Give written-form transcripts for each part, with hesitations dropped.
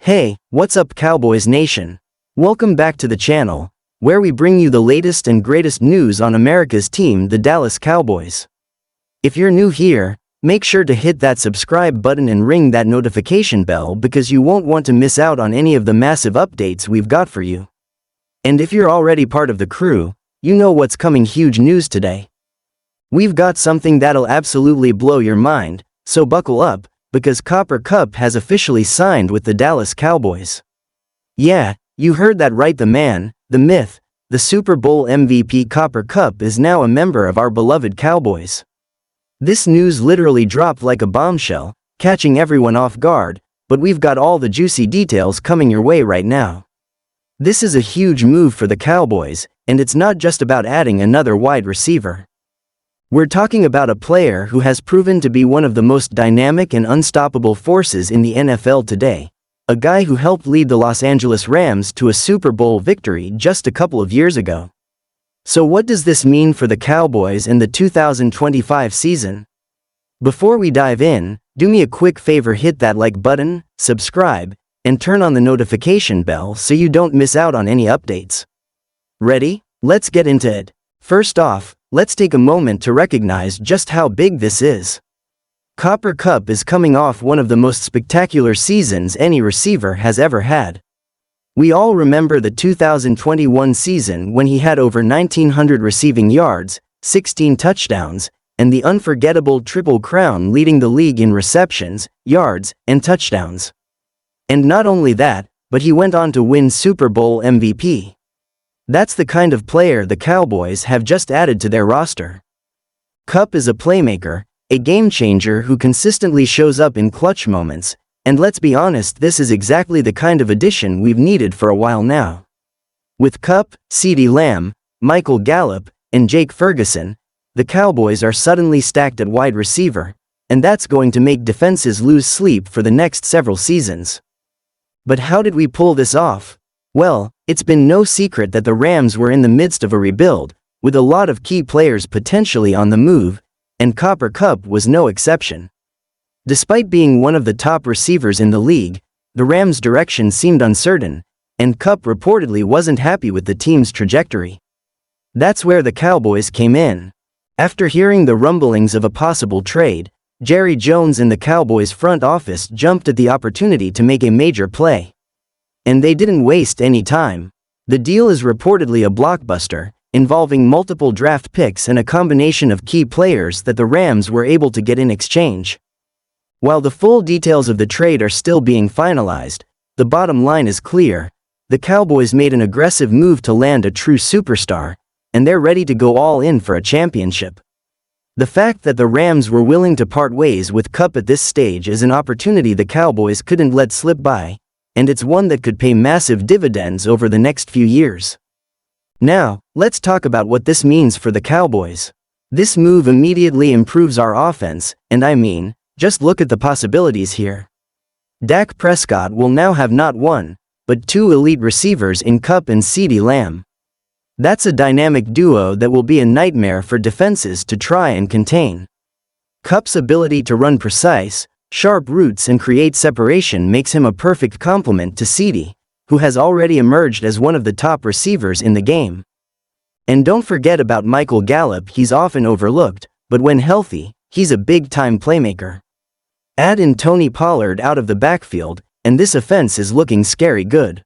Hey, what's up Cowboys Nation? Welcome back to the channel, where we bring you the latest and greatest news on America's team, the Dallas Cowboys. If you're new here, make sure to hit that subscribe button and ring that notification bell because you won't want to miss out on any of the massive updates we've got for you. And if you're already part of the crew, you know what's coming. Huge news today. We've got something that'll absolutely blow your mind, so buckle up, because Kupp has officially signed with the Dallas Cowboys. Yeah, you heard that right. The man, the myth, the Super Bowl MVP Kupp is now a member of our beloved Cowboys. This news literally dropped like a bombshell, catching everyone off guard, but we've got all the juicy details coming your way right now. This is a huge move for the Cowboys, and it's not just about adding another wide receiver. We're talking about a player who has proven to be one of the most dynamic and unstoppable forces in the NFL today. A guy who helped lead the Los Angeles Rams to a Super Bowl victory just a couple of years ago. So what does this mean for the Cowboys in the 2025 season? Before we dive in, do me a quick favor, hit that like button, subscribe, and turn on the notification bell so you don't miss out on any updates. Ready? Let's get into it. First off, let's take a moment to recognize just how big this is. Kupp is coming off one of the most spectacular seasons any receiver has ever had. We all remember the 2021 season when he had over 1,900 receiving yards, 16 touchdowns, and the unforgettable Triple Crown, leading the league in receptions, yards, and touchdowns. And not only that, but he went on to win Super Bowl MVP. That's the kind of player the Cowboys have just added to their roster. Kupp is a playmaker, a game-changer who consistently shows up in clutch moments, and let's be honest, this is exactly the kind of addition we've needed for a while now. With Kupp, CeeDee Lamb, Michael Gallup, and Jake Ferguson, the Cowboys are suddenly stacked at wide receiver, and that's going to make defenses lose sleep for the next several seasons. But how did we pull this off? Well, it's been no secret that the Rams were in the midst of a rebuild, with a lot of key players potentially on the move, and Kupp was no exception. Despite being one of the top receivers in the league, the Rams' direction seemed uncertain, and Kupp reportedly wasn't happy with the team's trajectory. That's where the Cowboys came in. After hearing the rumblings of a possible trade, Jerry Jones and the Cowboys front office jumped at the opportunity to make a major play. And they didn't waste any time. The deal is reportedly a blockbuster, involving multiple draft picks and a combination of key players that the Rams were able to get in exchange. While the full details of the trade are still being finalized, the bottom line is clear. The Cowboys made an aggressive move to land a true superstar, and they're ready to go all in for a championship. The fact that the Rams were willing to part ways with Kupp at this stage is an opportunity the Cowboys couldn't let slip by, and it's one that could pay massive dividends over the next few years. Now, let's talk about what this means for the Cowboys. This move immediately improves our offense, and I mean, just look at the possibilities here. Dak Prescott will now have not one, but two elite receivers in Kupp and CeeDee Lamb. That's a dynamic duo that will be a nightmare for defenses to try and contain. Kupp's ability to run precise, sharp routes and create separation makes him a perfect complement to CeeDee, who has already emerged as one of the top receivers in the game. And don't forget about Michael Gallup. He's often overlooked, but when healthy, he's a big-time playmaker. Add in Tony Pollard out of the backfield, and this offense is looking scary good.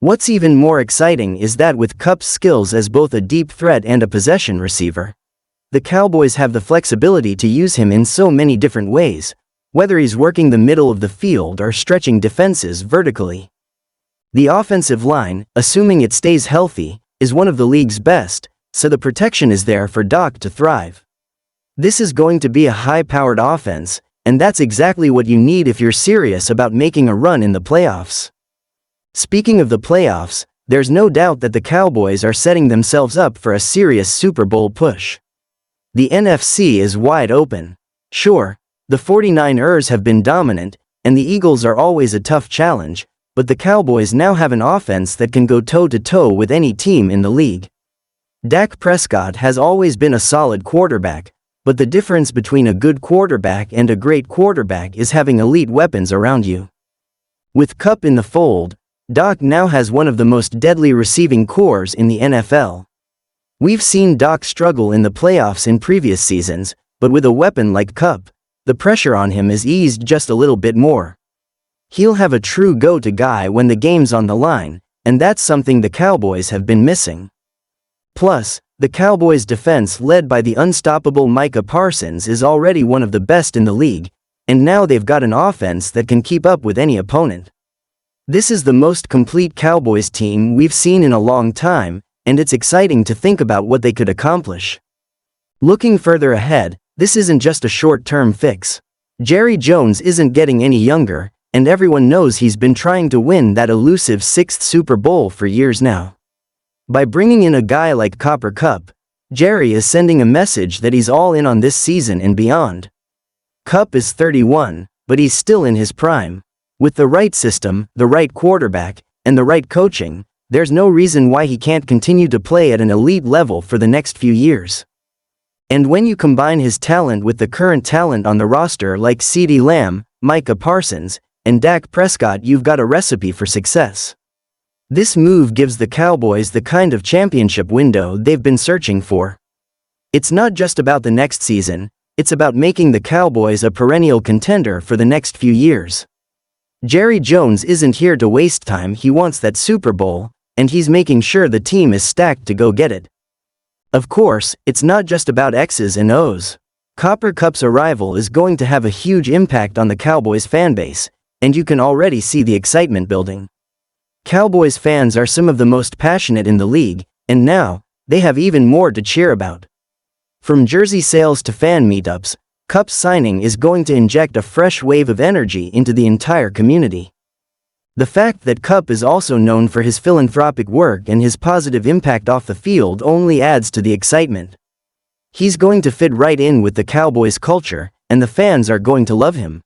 What's even more exciting is that with Kupp's skills as both a deep threat and a possession receiver, the Cowboys have the flexibility to use him in so many different ways, whether he's working the middle of the field or stretching defenses vertically. The offensive line, assuming it stays healthy, is one of the league's best, so the protection is there for Doc to thrive. This is going to be a high-powered offense, and that's exactly what you need if you're serious about making a run in the playoffs. Speaking of the playoffs, there's no doubt that the Cowboys are setting themselves up for a serious Super Bowl push. The NFC is wide open. Sure, the 49ers have been dominant, and the Eagles are always a tough challenge, but the Cowboys now have an offense that can go toe-to-toe with any team in the league. Dak Prescott has always been a solid quarterback, but the difference between a good quarterback and a great quarterback is having elite weapons around you. With Kupp in the fold, Doc now has one of the most deadly receiving corps in the NFL. We've seen Doc struggle in the playoffs in previous seasons, but with a weapon like Kupp, the pressure on him is eased just a little bit more. He'll have a true go-to guy when the game's on the line, and that's something the Cowboys have been missing. Plus, the Cowboys' defense led by the unstoppable Micah Parsons is already one of the best in the league, and now they've got an offense that can keep up with any opponent. This is the most complete Cowboys team we've seen in a long time, and it's exciting to think about what they could accomplish. Looking further ahead, this isn't just a short-term fix. Jerry Jones isn't getting any younger, and everyone knows he's been trying to win that elusive 6th Super Bowl for years now. By bringing in a guy like Kupp, Jerry is sending a message that he's all in on this season and beyond. Kupp is 31, but he's still in his prime. With the right system, the right quarterback, and the right coaching, there's no reason why he can't continue to play at an elite level for the next few years. And when you combine his talent with the current talent on the roster like CeeDee Lamb, Micah Parsons, and Dak Prescott, you've got a recipe for success. This move gives the Cowboys the kind of championship window they've been searching for. It's not just about the next season, it's about making the Cowboys a perennial contender for the next few years. Jerry Jones isn't here to waste time, he wants that Super Bowl, and he's making sure the team is stacked to go get it. Of course, it's not just about X's and O's. Kupp's arrival is going to have a huge impact on the Cowboys fanbase, and you can already see the excitement building. Cowboys fans are some of the most passionate in the league, and now, they have even more to cheer about. From jersey sales to fan meetups, Kupp's signing is going to inject a fresh wave of energy into the entire community. The fact that Kupp is also known for his philanthropic work and his positive impact off the field only adds to the excitement. He's going to fit right in with the Cowboys culture, and the fans are going to love him.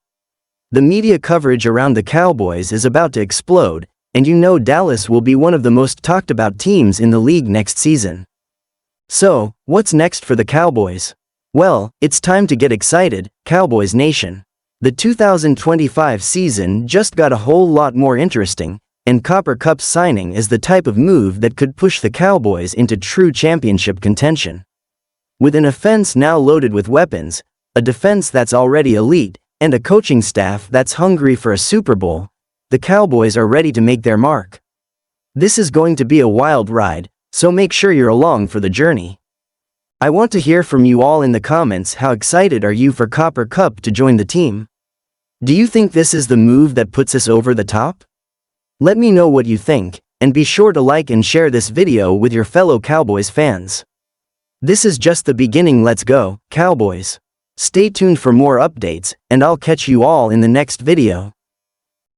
The media coverage around the Cowboys is about to explode, and you know Dallas will be one of the most talked about teams in the league next season. So, what's next for the Cowboys? Well, it's time to get excited, Cowboys Nation. The 2025 season just got a whole lot more interesting, and Kupp's signing is the type of move that could push the Cowboys into true championship contention. With an offense now loaded with weapons, a defense that's already elite, and a coaching staff that's hungry for a Super Bowl, the Cowboys are ready to make their mark. This is going to be a wild ride, so make sure you're along for the journey. I want to hear from you all in the comments. How excited are you for Kupp to join the team? Do you think this is the move that puts us over the top? Let me know what you think, and be sure to like and share this video with your fellow Cowboys fans. This is just the beginning. Let's go, Cowboys. Stay tuned for more updates, and I'll catch you all in the next video.